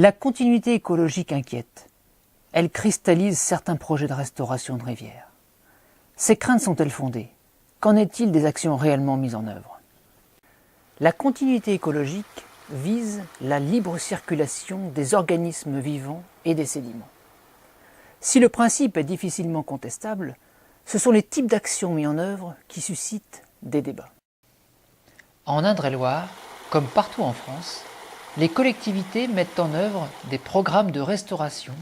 La continuité écologique inquiète. Elle cristallise certains projets de restauration de rivières. Ces craintes sont-elles fondées? Qu'en est-il des actions réellement mises en œuvre? La continuité écologique vise la libre circulation des organismes vivants et des sédiments. Si le principe est difficilement contestable, ce sont les types d'actions mis en œuvre qui suscitent des débats. En Indre-et-Loire, comme partout en France, les collectivités mettent en œuvre des programmes de restauration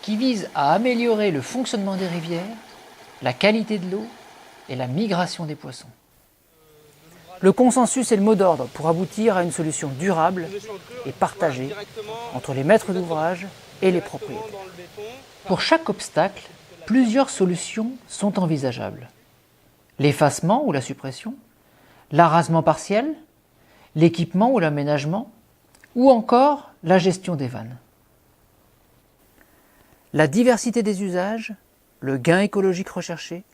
qui visent à améliorer le fonctionnement des rivières, la qualité de l'eau et la migration des poissons. Le consensus est le mot d'ordre pour aboutir à une solution durable et partagée entre les maîtres d'ouvrage et les propriétaires. Pour chaque obstacle, plusieurs solutions sont envisageables. L'effacement ou la suppression, l'arasement partiel, l'équipement ou l'aménagement, ou encore la gestion des vannes. La diversité des usages, le gain écologique recherché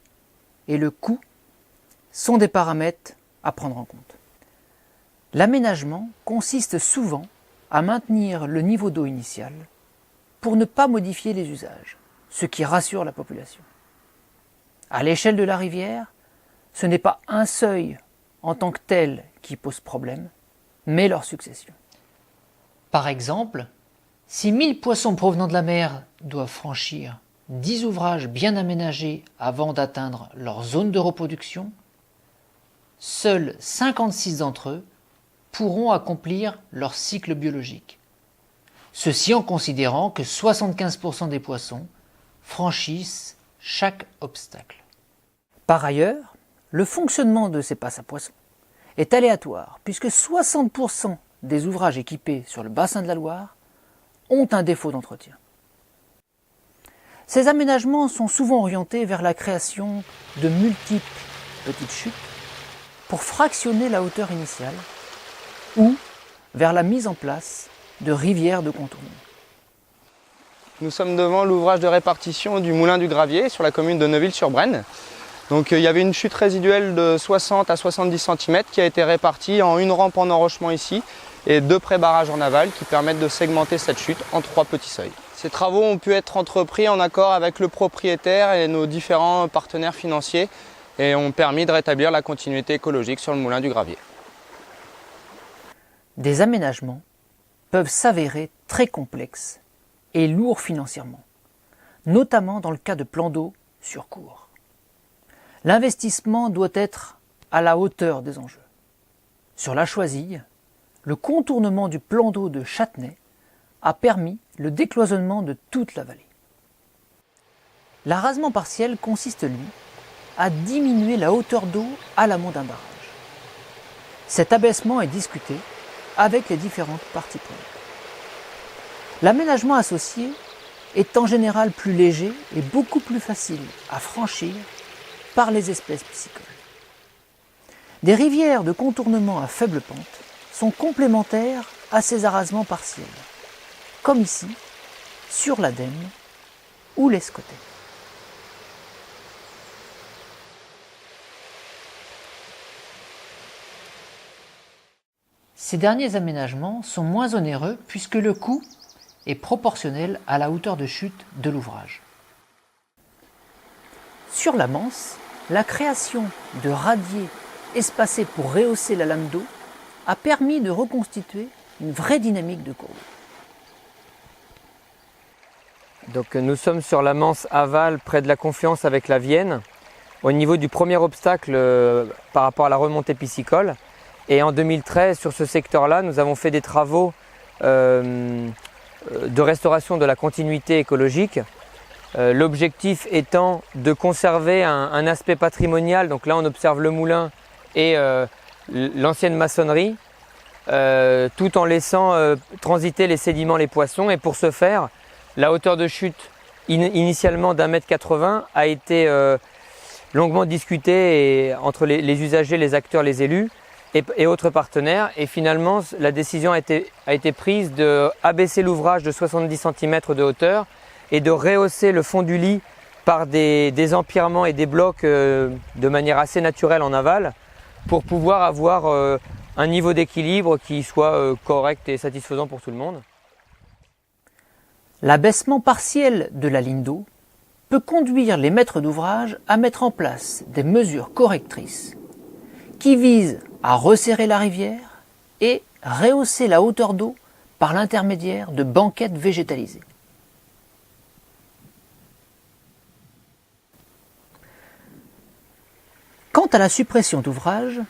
et le coût sont des paramètres à prendre en compte. L'aménagement consiste souvent à maintenir le niveau d'eau initial pour ne pas modifier les usages, ce qui rassure la population. À l'échelle de la rivière, ce n'est pas un seuil en tant que tel qui pose problème, mais leur succession. Par exemple, si 1000 poissons provenant de la mer doivent franchir 10 ouvrages bien aménagés avant d'atteindre leur zone de reproduction, seuls 56 d'entre eux pourront accomplir leur cycle biologique. Ceci en considérant que 75% des poissons franchissent chaque obstacle. Par ailleurs, le fonctionnement de ces passes à poissons est aléatoire puisque 60% des ouvrages équipés sur le bassin de la Loire ont un défaut d'entretien. Ces aménagements sont souvent orientés vers la création de multiples petites chutes pour fractionner la hauteur initiale ou vers la mise en place de rivières de contournement. Nous sommes devant l'ouvrage de répartition du Moulin du Gravier sur la commune de Neuville-sur-Brenne. Donc il y avait une chute résiduelle de 60 à 70 cm qui a été répartie en une rampe en enrochement ici et 2 pré-barrages en aval qui permettent de segmenter cette chute en 3 petits seuils. Ces travaux ont pu être entrepris en accord avec le propriétaire et nos différents partenaires financiers et ont permis de rétablir la continuité écologique sur le Moulin du Gravier. Des aménagements peuvent s'avérer très complexes et lourds financièrement, notamment dans le cas de plans d'eau sur cours. L'investissement doit être à la hauteur des enjeux. Sur la Choisille, le contournement du plan d'eau de Châtenay a permis le décloisonnement de toute la vallée. L'arasement partiel consiste, lui, à diminuer la hauteur d'eau à l'amont d'un barrage. Cet abaissement est discuté avec les différentes parties prenantes. L'aménagement associé est en général plus léger et beaucoup plus facile à franchir par les espèces piscicoles. Des rivières de contournement à faible pente sont complémentaires à ces arasements partiels, comme ici, sur l'Adème ou l'Escotet. Ces derniers aménagements sont moins onéreux puisque le coût est proportionnel à la hauteur de chute de l'ouvrage. Sur la Manse, la création de radiers espacés pour rehausser la lame d'eau a permis de reconstituer une vraie dynamique de courbe. Donc nous sommes sur la Manse aval, près de la confluence avec la Vienne, au niveau du premier obstacle par rapport à la remontée piscicole. Et en 2013, sur ce secteur-là, nous avons fait des travaux de restauration de la continuité écologique. L'objectif étant de conserver un aspect patrimonial. Donc là, on observe le moulin et l'ancienne maçonnerie, tout en laissant transiter les sédiments, les poissons. Et pour ce faire, la hauteur de chute initialement d'1,80 m a été longuement discutée entre les usagers, les acteurs, les élus et autres partenaires. Et finalement, la décision a été prise d'abaisser l'ouvrage de 70 cm de hauteur et de rehausser le fond du lit par des empierrements et des blocs de manière assez naturelle en aval pour pouvoir avoir un niveau d'équilibre qui soit correct et satisfaisant pour tout le monde. L'abaissement partiel de la ligne d'eau peut conduire les maîtres d'ouvrage à mettre en place des mesures correctrices qui visent à resserrer la rivière et rehausser la hauteur d'eau par l'intermédiaire de banquettes végétalisées. Quant à la suppression d'ouvrages,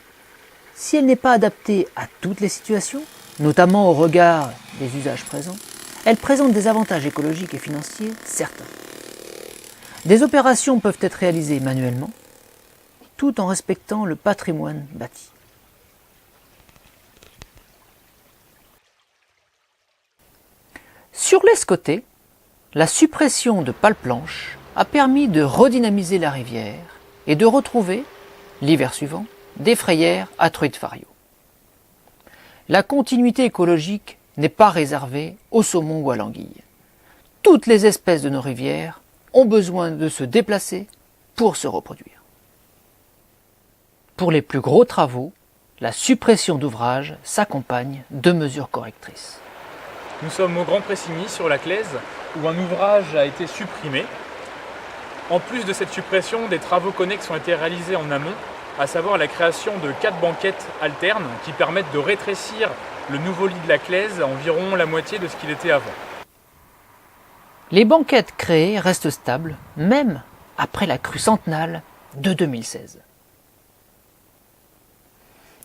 si elle n'est pas adaptée à toutes les situations, notamment au regard des usages présents, elle présente des avantages écologiques et financiers certains. Des opérations peuvent être réalisées manuellement, tout en respectant le patrimoine bâti. Sur l'escoté, la suppression de pales planches a permis de redynamiser la rivière et de retrouver, l'hiver suivant, des frayères à truites fario. La continuité écologique n'est pas réservée au saumon ou à l'anguille. Toutes les espèces de nos rivières ont besoin de se déplacer pour se reproduire. Pour les plus gros travaux, la suppression d'ouvrages s'accompagne de mesures correctrices. Nous sommes au Grand Pressigny sur la Claise où un ouvrage a été supprimé. En plus de cette suppression, des travaux connexes ont été réalisés en amont, à savoir la création de 4 banquettes alternes qui permettent de rétrécir le nouveau lit de la Claise à environ la moitié de ce qu'il était avant. Les banquettes créées restent stables, même après la crue centennale de 2016.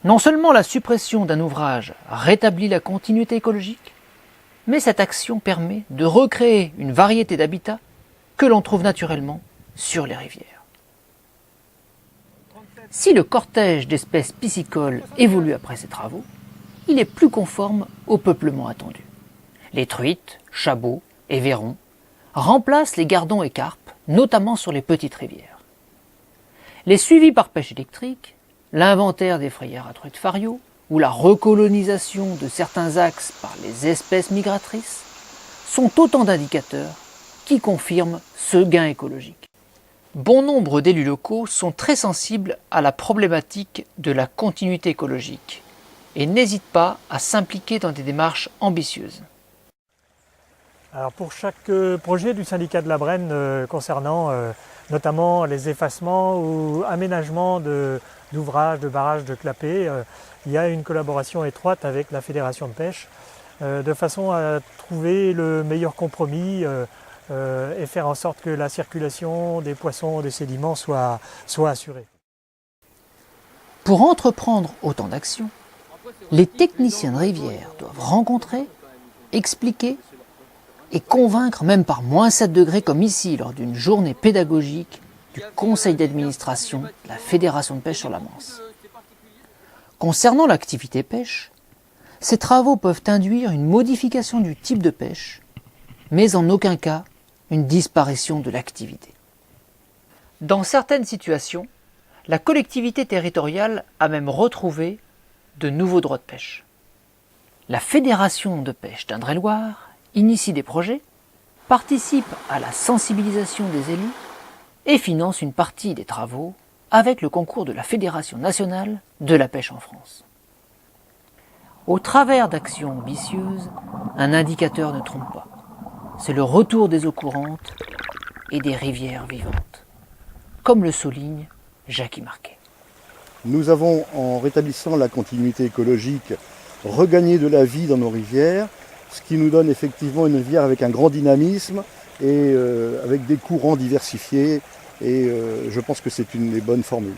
Non seulement la suppression d'un ouvrage rétablit la continuité écologique, mais cette action permet de recréer une variété d'habitats que l'on trouve naturellement sur les rivières. Si le cortège d'espèces piscicoles évolue après ces travaux, il est plus conforme au peuplement attendu. Les truites, chabots et vairons remplacent les gardons et carpes, notamment sur les petites rivières. Les suivis par pêche électrique, l'inventaire des frayères à truites fario ou la recolonisation de certains axes par les espèces migratrices sont autant d'indicateurs qui confirment ce gain écologique. Bon nombre d'élus locaux sont très sensibles à la problématique de la continuité écologique et n'hésitent pas à s'impliquer dans des démarches ambitieuses. Alors pour chaque projet du syndicat de la Brenne concernant notamment les effacements ou aménagements d'ouvrages, de barrages, de clapets, il y a une collaboration étroite avec la Fédération de pêche de façon à trouver le meilleur compromis et faire en sorte que la circulation des poissons, des sédiments soit assurée. Pour entreprendre autant d'actions, les techniciens de rivière doivent rencontrer, expliquer et convaincre même par -7 degrés comme ici lors d'une journée pédagogique du conseil d'administration de la Fédération de pêche sur la Manse. Concernant l'activité pêche, ces travaux peuvent induire une modification du type de pêche, mais en aucun cas une disparition de l'activité. Dans certaines situations, la collectivité territoriale a même retrouvé de nouveaux droits de pêche. La Fédération de pêche d'Indre-et-Loire initie des projets, participe à la sensibilisation des élus et finance une partie des travaux avec le concours de la Fédération nationale de la pêche en France. Au travers d'actions ambitieuses, un indicateur ne trompe pas. C'est le retour des eaux courantes et des rivières vivantes, comme le souligne Jackie Marquet. Nous avons, en rétablissant la continuité écologique, regagné de la vie dans nos rivières, ce qui nous donne effectivement une rivière avec un grand dynamisme et avec des courants diversifiés. Et je pense que c'est une des bonnes formules.